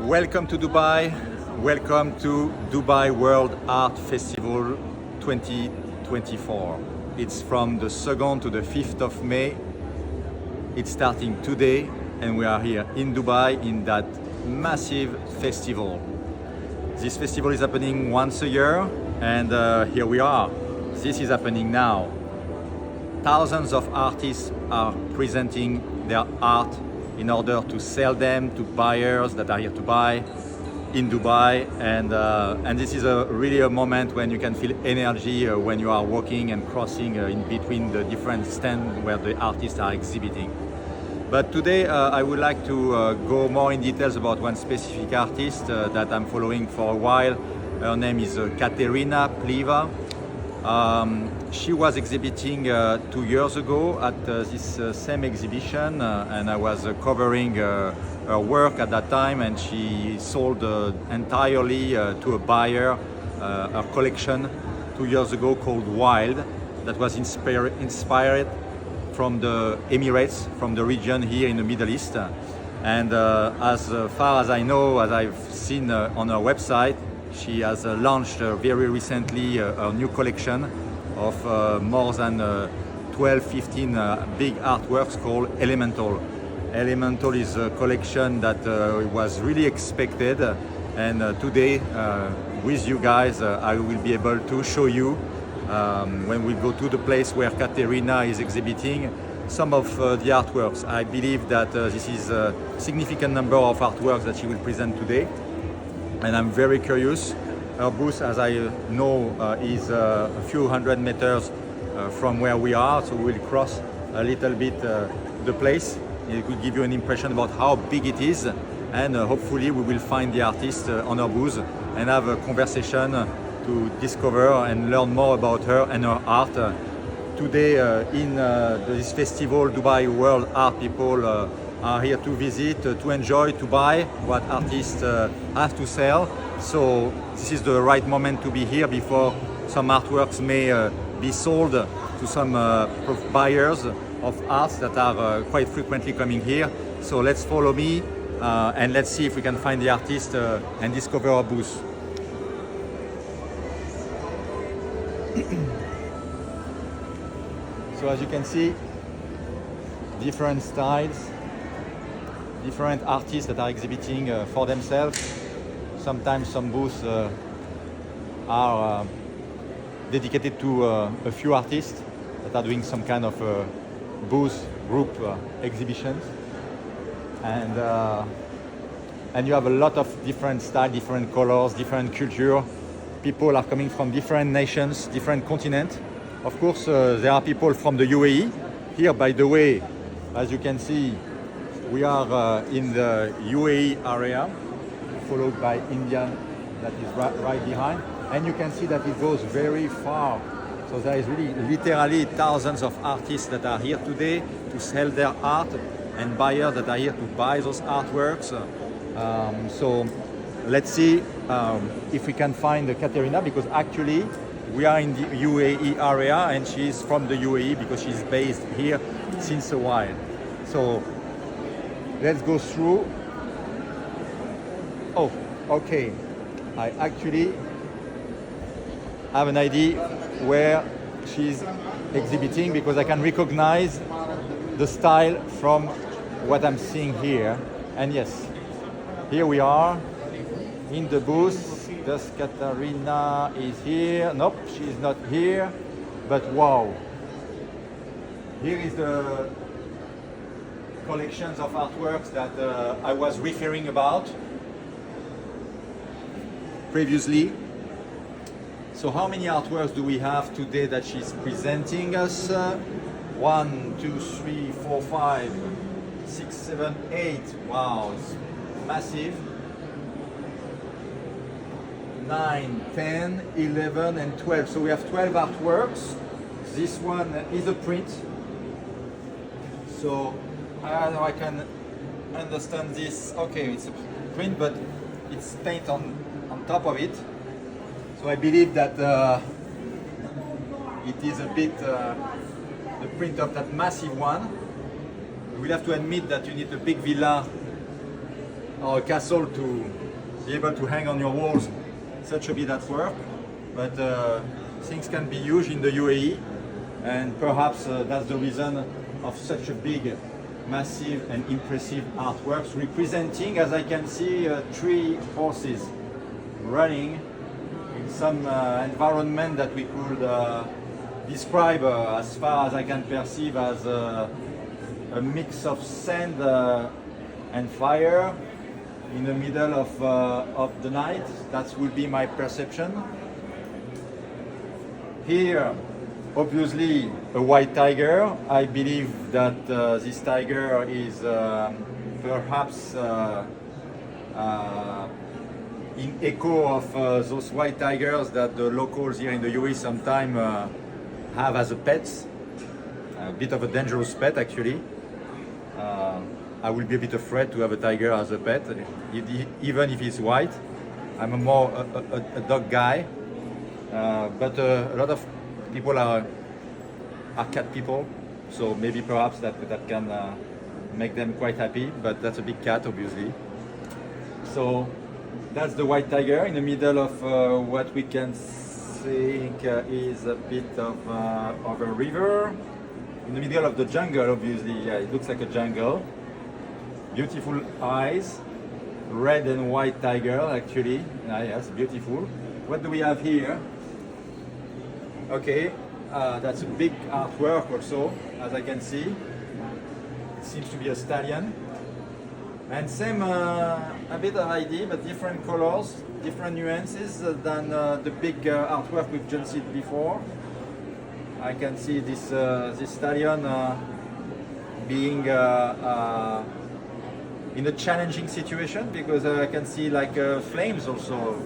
Welcome to Dubai. Welcome to Dubai World Art Festival 2024. It's from the 2nd to the 5th of May. It's starting today and we are here in Dubai in that massive festival. This festival is happening once a year and here we are. This is happening now. Thousands of artists are presenting their art in order to sell them to buyers that are here to buy in Dubai, and this is really a moment when you can feel energy when you are walking and crossing in between the different stands where the artists are exhibiting. But today I would like to go more in details about one specific artist that I'm following for a while. Her name is Kateryna Plyva. She was exhibiting 2 years ago at this same exhibition and I was covering her work at that time, and she sold entirely to a buyer a collection 2 years ago called Wild that was inspired from the Emirates, from the region here in the Middle East. And as far as I know, as I've seen on her website, she has launched very recently a new collection of more than 12-15 big artworks called Elemental. Elemental is a collection that was really expected, and today with you guys I will be able to show you when we go to the place where Kateryna is exhibiting some of the artworks. I believe that this is a significant number of artworks that she will present today, and I'm very curious. Her booth, as I know, is a few hundred meters from where we are, so we'll cross a little bit the place. It will give you an impression about how big it is, and hopefully we will find the artist on her booth and have a conversation to discover and learn more about her and her art. Today in this festival, Dubai World Art, people are here to visit, to enjoy, to buy what artists have to sell. So this is the right moment to be here before some artworks may be sold to some buyers of arts that are quite frequently coming here. So let's follow me and let's see if we can find the artist and discover our booth. So as you can see, different styles, different artists that are exhibiting for themselves. Sometimes some booths are dedicated to a few artists that are doing some kind of booth group exhibitions, and you have a lot of different styles, different colors, different culture. People are coming from different nations, different continents. Of course, there are people from the UAE. Here, by the way, as you can see, we are in the UAE area, followed by India that is right behind. And you can see that it goes very far. So there is really literally thousands of artists that are here today to sell their art, and buyers that are here to buy those artworks. So let's see if we can find Kateryna, because actually we are in the UAE area and she's from the UAE because she's based here since a while. So let's go through. Oh, okay. I actually have an idea where she's exhibiting because I can recognize the style from what I'm seeing here. And yes, here we are in the booth. Does Kateryna is here? Nope, she's not here. But wow, here is the collections of artworks that I was referring about previously. So how many artworks do we have today that she's presenting us? 1, 2, 3, 4, 5, 6, 7, 8. Wow, it's massive. 9, 10, 11, and 12. So we have 12 artworks. This one is a print. So I can understand this. Okay, it's a print, but it's paint on top of it. So I believe that it is a bit the print of that massive one. You will have to admit that you need a big villa or a castle to be able to hang on your walls such a bit at work. But things can be huge in the UAE, and perhaps that's the reason of such a big, massive and impressive artworks representing, as I can see, 3 horses running in some environment that we could describe, as far as I can perceive, as a mix of sand and fire in the middle of the night. That would be my perception. Here, obviously, a white tiger. I believe that this tiger is perhaps in echo of those white tigers that the locals here in the UAE sometimes have as a pets. A bit of a dangerous pet, actually. I will be a bit afraid to have a tiger as a pet, even if it's white. I'm more a dog guy, but a lot of people are cat people, so maybe perhaps that can make them quite happy, but that's a big cat, obviously. So that's the white tiger in the middle of what we can think is a bit of a river. In the middle of the jungle, obviously. Yeah, it looks like a jungle. Beautiful eyes, red and white tiger, actually. Yes, beautiful. What do we have here? Okay, that's a big artwork also, as I can see. It seems to be a stallion. And same, a bit of ID, but different colors, different nuances than the big artwork we've just seen before. I can see this stallion being in a challenging situation, because I can see like flames also,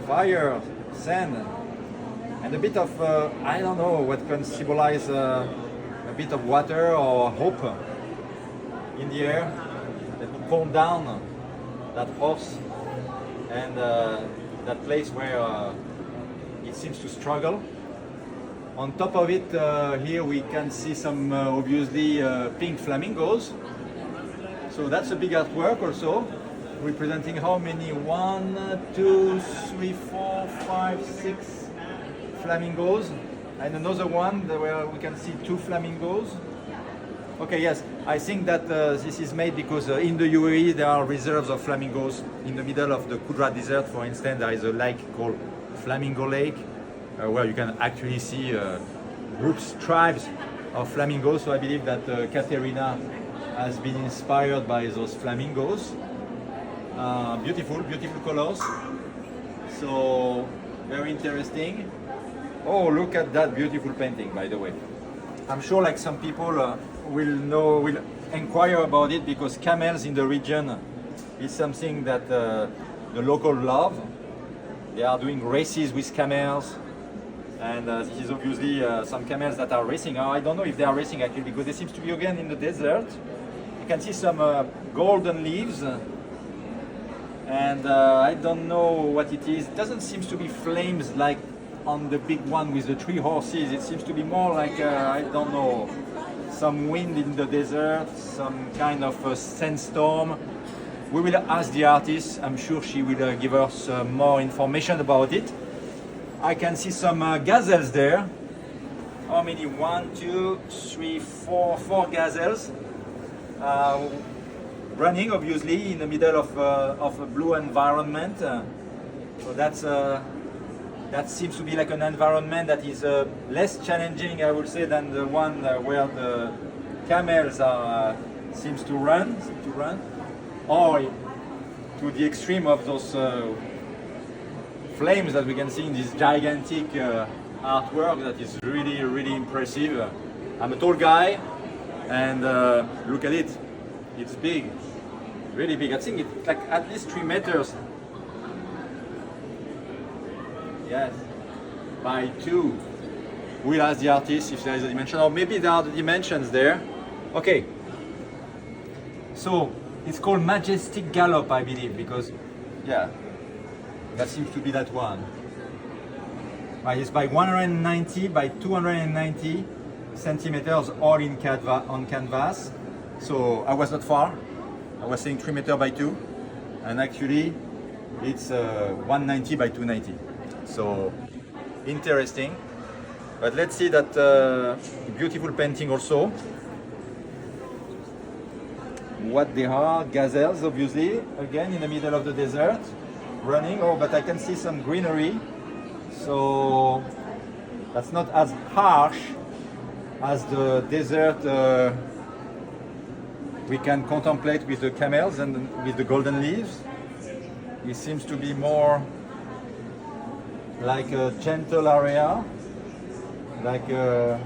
fire, sand, and a bit of I don't know what can symbolize a bit of water or hope in the air that will calm down that horse and that place where it seems to struggle. On top of it, here we can see some obviously pink flamingos. So that's a big artwork also, representing how many? 1, 2, 3, 4, 5, 6 flamingos, and another one where we can see 2 flamingos. Okay, yes, I think that this is made because in the UAE there are reserves of flamingos. In the middle of the Qudra Desert, for instance, there is a lake called Flamingo Lake, where you can actually see groups, tribes of flamingos. So I believe that Kateryna has been inspired by those flamingos. Beautiful, beautiful colors. So very interesting. Oh, look at that beautiful painting, by the way. I'm sure like some people will inquire about it, because camels in the region is something that the local love. They are doing races with camels, and this is obviously some camels that are racing. I don't know if they are racing actually, because they seem to be again in the desert. You can see some golden leaves, and I don't know what it is. It doesn't seem to be flames like on the big one with the 3 horses. It seems to be more like, I don't know, some wind in the desert, some kind of a sandstorm. We will ask the artist. I'm sure she will give us more information about it. I can see some gazelles there. How many? 1, 2, 3, 4 gazelles running, obviously, in the middle of a blue environment. So that seems to be like an environment that is less challenging, I would say, than the one where the camels seems to run, or to the extreme of those flames that we can see in this gigantic artwork that is really, really impressive. I'm a tall guy, and look at it. It's big, really big. I think it's like at least 3 meters. Yes, by 2. We'll ask the artist if there is a dimension, or maybe there are the dimensions there. Okay. So it's called Majestic Gallop, I believe, because, yeah, that seems to be that one. It's by 190 by 290 centimeters, all in on canvas. So I was not far. I was saying 3 meters by 2. and actually it's 190 by 290. So interesting. But let's see that beautiful painting also. What they are, gazelles obviously, again in the middle of the desert, running. Oh, but I can see some greenery. So that's not as harsh as the desert we can contemplate with the camels and with the golden leaves. It seems to be more like a gentle area, like an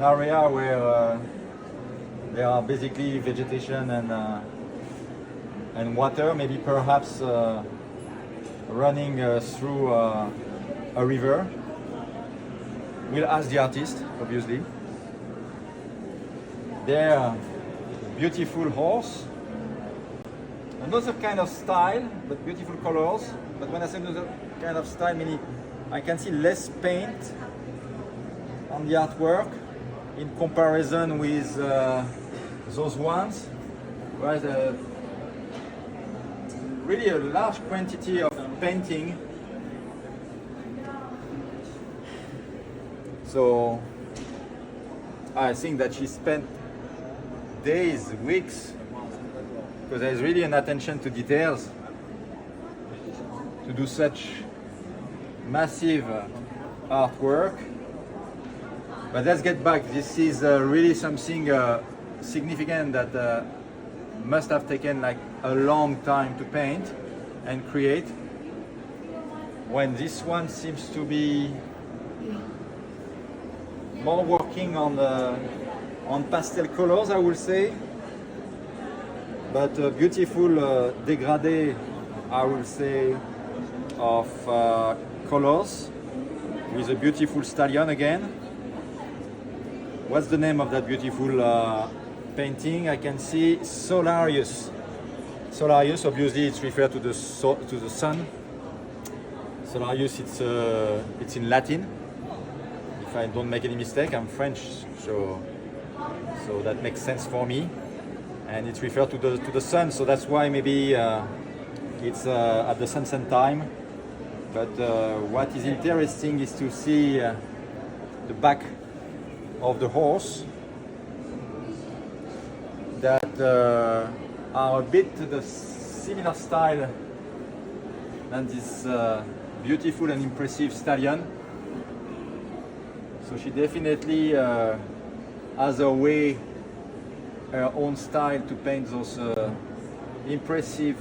area where there are basically vegetation and water, maybe perhaps running through a river. We'll ask the artist, obviously. There, beautiful horse. Another kind of style, but beautiful colors. But when I say another kind of style, meaning I can see less paint on the artwork in comparison with those ones. Whereas really a large quantity of painting. So I think that she spent days, weeks, because there's really an attention to details to do such massive artwork. But let's get back. This is really something significant that must have taken like a long time to paint and create. When this one seems to be more working on pastel colors, I will say, but beautiful dégradé, I will say, of colors with a beautiful stallion again. What's the name of that beautiful painting? I can see Solarius. Solarius, obviously, it's referred to the sun. Solarius, it's in Latin. If I don't make any mistake, I'm French, so that makes sense for me. And it's referred to the sun, so that's why maybe it's at the sunset time. But what is interesting is to see the back of the horse that are a bit the similar style than this beautiful and impressive stallion. So she definitely has a way, her own style to paint those impressive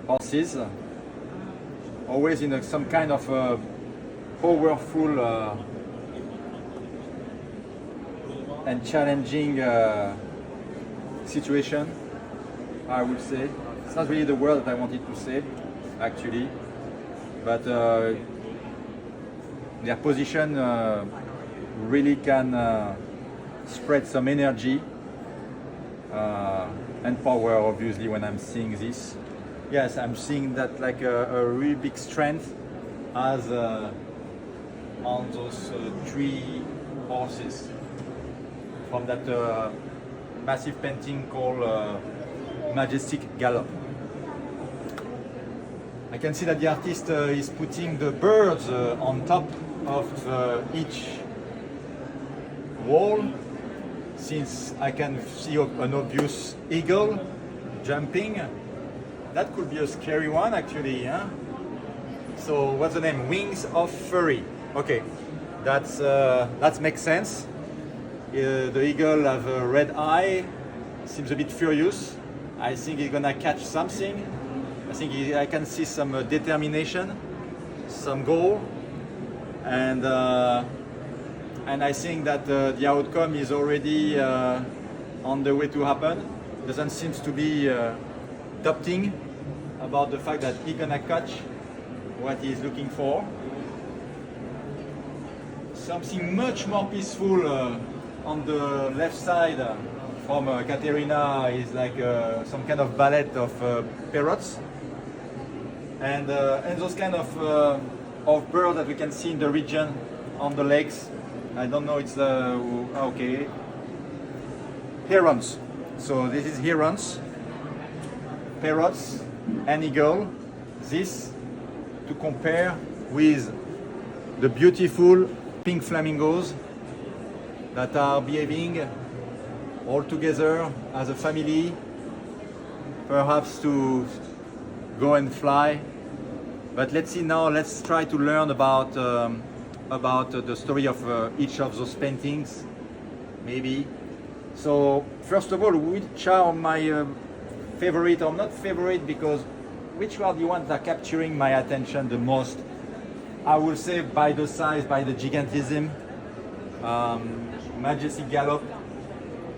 horses, always in some kind of powerful and challenging situation, I would say. It's not really the word that I wanted to say, actually, but their position really can spread some energy and power, obviously, when I'm seeing this. Yes, I'm seeing that like a really big strength as on those three horses from that massive painting called Majestic Gallop. I can see that the artist is putting the birds on top of each wall, since I can see an obvious eagle jumping. That could be a scary one, actually. Huh? So what's the name? Wings of Fury. Okay, that makes sense. The eagle have a red eye, seems a bit furious. I think he's gonna catch something. I think I can see some determination, some goal, and I think that the outcome is already on the way to happen. Doesn't seem to be doubting about the fact that he's gonna catch what he's looking for. Something much more peaceful on the left side from Kateryna is like some kind of ballet of parrots, and those kind of birds that we can see in the region on the lakes. I don't know, it's okay, herons. So this is herons. parrots and eagle. This to compare with the beautiful pink flamingos that are behaving all together as a family, perhaps to go and fly. But let's see now, let's try to learn about the story of each of those paintings, maybe. So first of all, which are my favorite, or not favorite, because which are the ones that are capturing my attention the most? I will say by the size, by the gigantism. Majestic Gallop,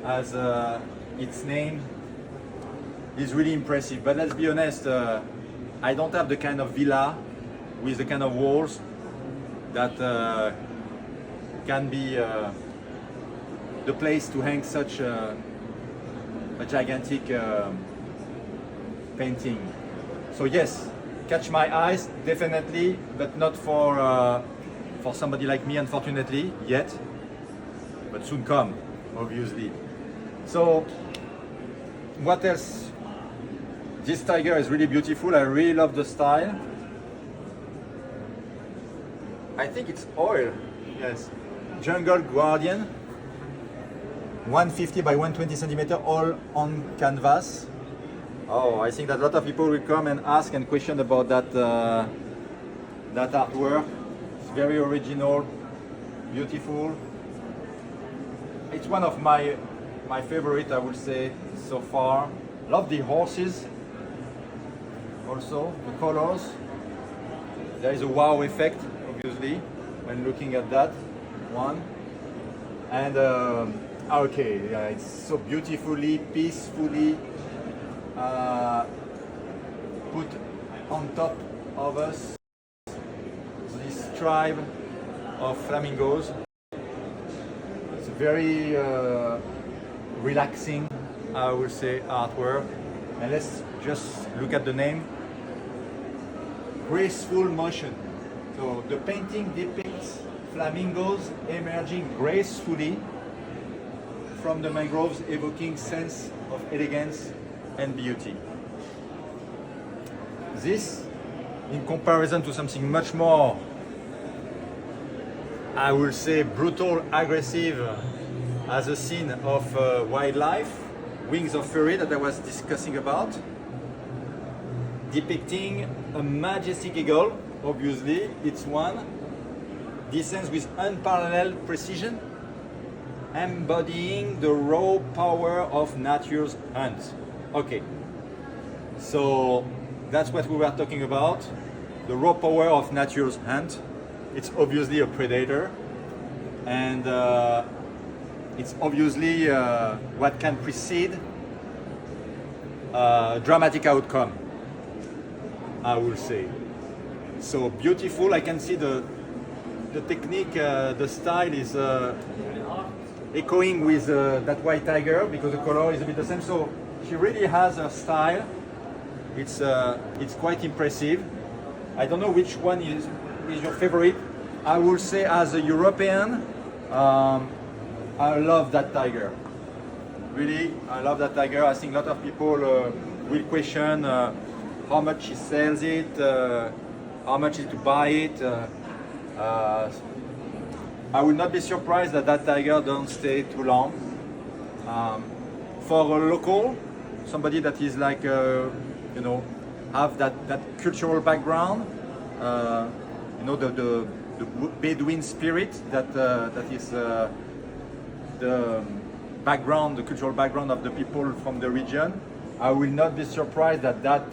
as its name, is really impressive. But let's be honest, I don't have the kind of villa with the kind of walls that can be the place to hang such a gigantic painting. So yes, catch my eyes, definitely, but not for somebody like me, unfortunately, yet, but soon come, obviously. So, what else? This tiger is really beautiful. I really love the style. I think it's oil, yes. Jungle Guardian, 150 by 120 centimeter, all on canvas. Oh, I think that a lot of people will come and ask and question about that that artwork. It's very original, beautiful. It's one of my favorite, I would say, so far. Love the horses. Also, the colors. There is a wow effect, obviously, when looking at that one. And okay, yeah, it's so beautifully, peacefully put on top of us this tribe of flamingos. It's very relaxing, I would say, artwork. And let's just look at the name. Graceful motion. So the painting depicts flamingos emerging gracefully from the mangroves, evoking sense of elegance and beauty. This, in comparison to something much more, I will say, brutal, aggressive, as a scene of wildlife, Wings of Fury, that I was discussing about, depicting a majestic eagle. Obviously, it's one, descends with unparalleled precision, embodying the raw power of nature's hunt. Okay, so that's what we were talking about, the raw power of nature's hunt. It's obviously a predator, and it's obviously what can precede dramatic outcome, I will say. So beautiful. I can see the technique, the style is echoing with that white tiger, because the color is a bit the same. So she really has a style. It's quite impressive. I don't know which one is your favorite. I will say, as a European, I love that tiger. Really, I love that tiger. I think a lot of people will question how much she sells it, how much is to buy it. I would not be surprised that that tiger don't stay too long. For a local, somebody that is like, you know, have that cultural background, you know, the Bedouin spirit that is the background, the cultural background of the people from the region. I will not be surprised that that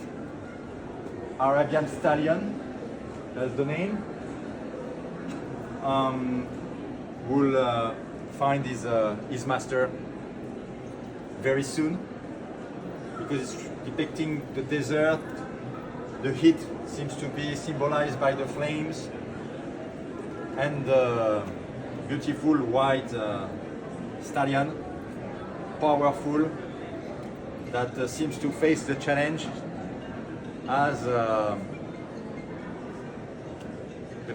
Arabian stallion, that's the name, will find his master very soon, because it's depicting the desert. The heat seems to be symbolized by the flames, and the beautiful white stallion, powerful, that seems to face the challenge as the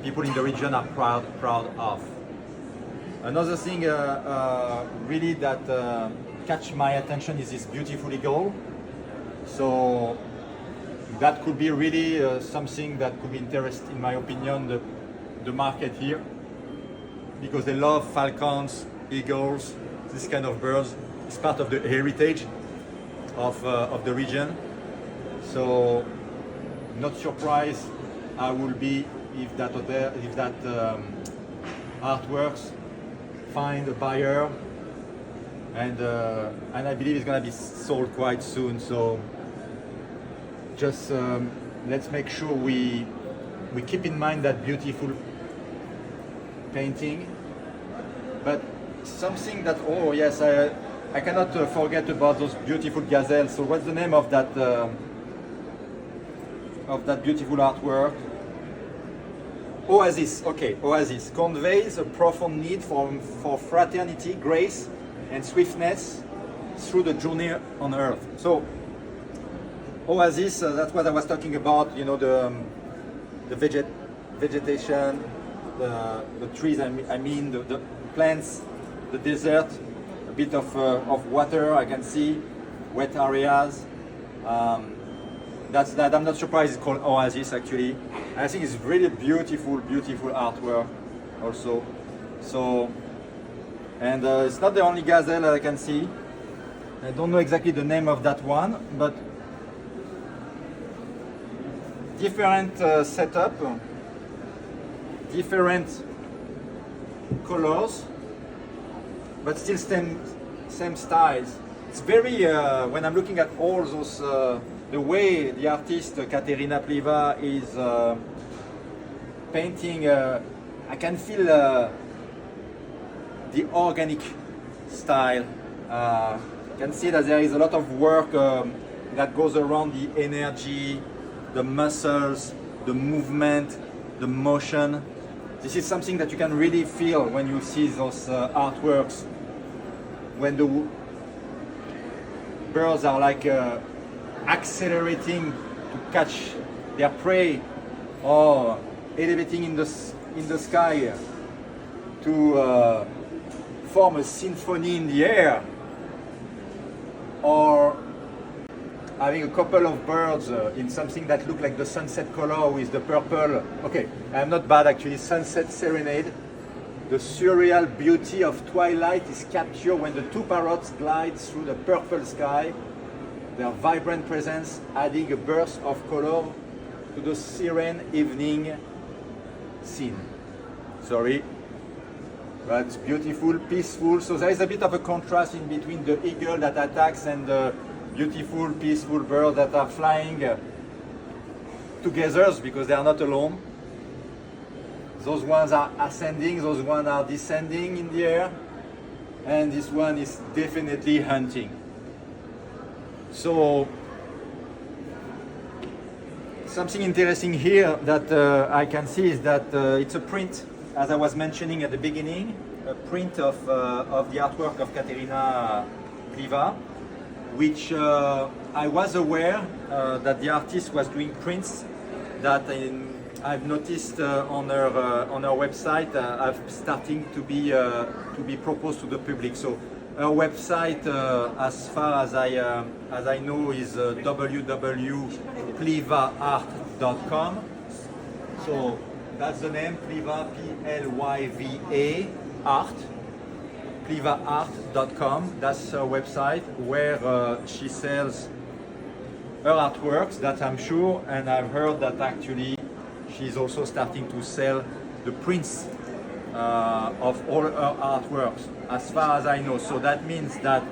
people in the region are proud of. Another thing really that catch my attention is this beautiful eagle. So that could be really something that could be interesting, in my opinion, the market here, because they love falcons, eagles, this kind of birds. It's part of the heritage of the region. So, not surprised I will be if that artworks find a buyer, and I believe it's gonna be sold quite soon. So, just let's make sure we keep in mind that beautiful painting. But something that, oh yes, I cannot forget about those beautiful gazelles. So what's the name of that beautiful artwork? Oasis. Okay, Oasis conveys a profound need for fraternity, grace, and swiftness through the journey on Earth. So Oasis, that's what I was talking about. You know, the vegetation, the trees. I mean the plants, the desert, a bit of water. I can see wet areas. That's that. I'm not surprised it's called Oasis actually. I think it's really beautiful artwork also. So, and it's not the only gazelle I can see. I don't know exactly the name of that one, but different setup, different colors, but still same styles. It's very, when I'm looking at all those, the way the artist Kateryna Plyva is painting, I can feel the organic style. You can see that there is a lot of work that goes around the energy, the muscles, the movement, the motion. This is something that you can really feel when you see those artworks, when the birds are like accelerating to catch their prey, or elevating in the sky to form a symphony in the air, or having a couple of birds in something that look like the sunset color with the purple. Okay, I'm not bad actually. Sunset serenade. The surreal beauty of twilight is captured when the two parrots glide through the purple sky, their vibrant presence adding a burst of color to the serene evening scene. Sorry, but it's beautiful, peaceful. So there is a bit of a contrast in between the eagle that attacks and the beautiful, peaceful birds that are flying together because they are not alone. Those ones are ascending, those ones are descending in the air, and this one is definitely hunting. So, something interesting here that I can see is that it's a print, as I was mentioning at the beginning, a print of the artwork of Kateryna Plyva, which I was aware that the artist was doing prints that I've noticed on her website I've starting to be proposed to the public. So her website, as far as I know, is www.plyvaart.com. So that's the name, Plyva, Plyva art. plyvaart.com. That's her website where she sells her artworks, that I'm sure, and I've heard that actually she's also starting to sell the prints of all her artworks, as far as I know. So that means that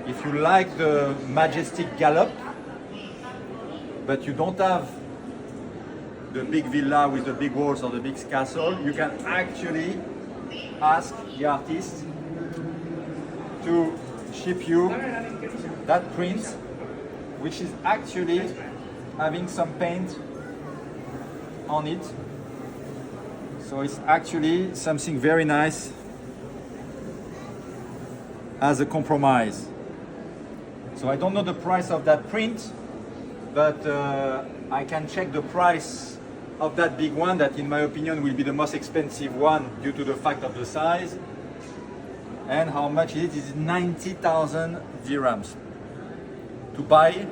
if you like the majestic gallop, but you don't have the big villa with the big walls or the big castle, you can actually ask the artist to ship you that print, which is actually having some paint on it. So it's actually something very nice as a compromise. So I don't know the price of that print, but I can check the price of that big one, that in my opinion will be the most expensive one due to the fact of the size. And how much is it? It's 90,000 dirhams to buy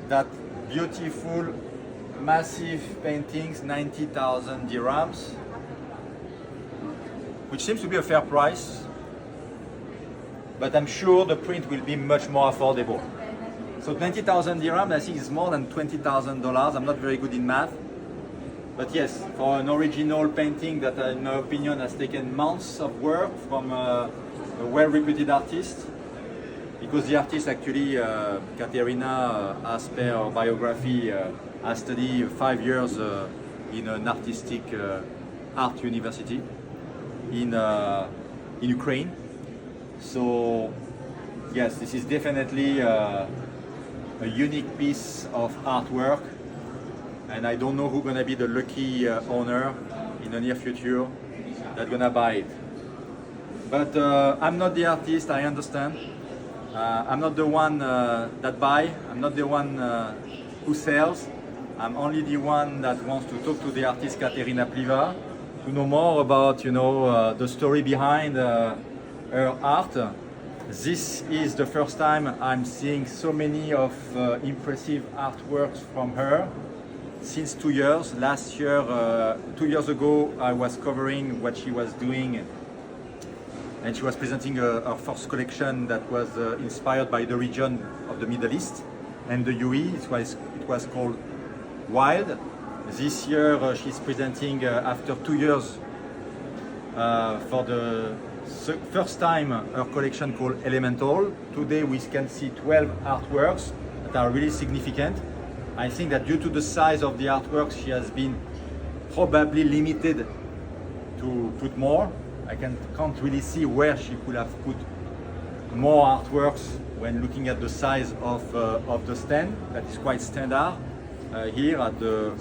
that beautiful, massive paintings, 90,000 dirhams, which seems to be a fair price, but I'm sure the print will be much more affordable. So 90,000 dirhams, I think is more than $20,000. I'm not very good in math, but yes, for an original painting that in my opinion has taken months of work from a well-reputed artist, because the artist actually, Kateryna, as per her biography, has studied 5 years in an artistic art university in Ukraine. So yes, this is definitely a unique piece of artwork, and I don't know who's gonna be the lucky owner in the near future that's gonna buy it. But I'm not the artist, I understand. I'm not the one that buy, I'm not the one who sells. I'm only the one that wants to talk to the artist Kateryna Plyva to know more about, the story behind her art. This is the first time I'm seeing so many of impressive artworks from her since 2 years. Last year, 2 years ago, I was covering what she was doing, and she was presenting her first collection that was inspired by the region of the Middle East and the UAE. It was called Wild. This year she's presenting after 2 years for the first time her collection called Elemental. Today we can see 12 artworks that are really significant. I think that due to the size of the artworks, she has been probably limited to put more. I can't really see where she could have put more artworks when looking at the size of the stand. That is quite standard here at the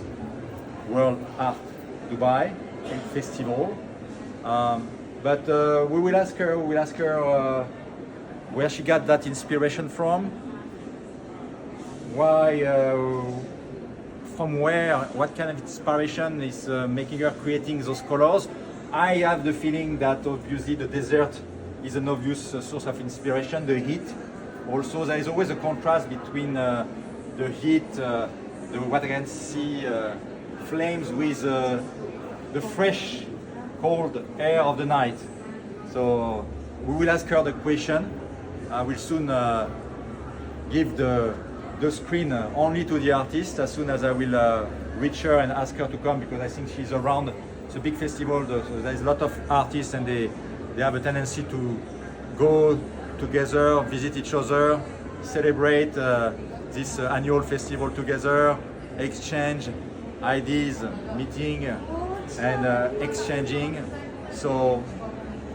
World Art Dubai Festival. But we will ask her where she got that inspiration from, why, from where, what kind of inspiration is making her creating those colors. I have the feeling that obviously the desert is an obvious source of inspiration, the heat. Also, there is always a contrast between the heat, what I can see, flames with the fresh, cold air of the night. So we will ask her the question. I will soon give the screen only to the artist as soon as I will reach her and ask her to come, because I think she's around. It's a big festival, so there's a lot of artists, and they have a tendency to go together, visit each other, celebrate this annual festival together, exchange ideas, meeting and exchanging. So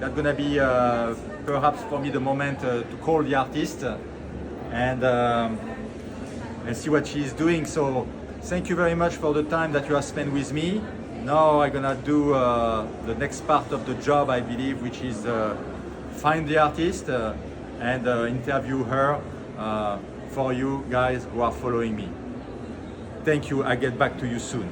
that's gonna be perhaps for me the moment to call the artist and see what she's doing. So thank you very much for the time that you have spent with me. Now I'm gonna do the next part of the job, I believe, which is find the artist and interview her for you guys who are following me. Thank you, I'll get back to you soon.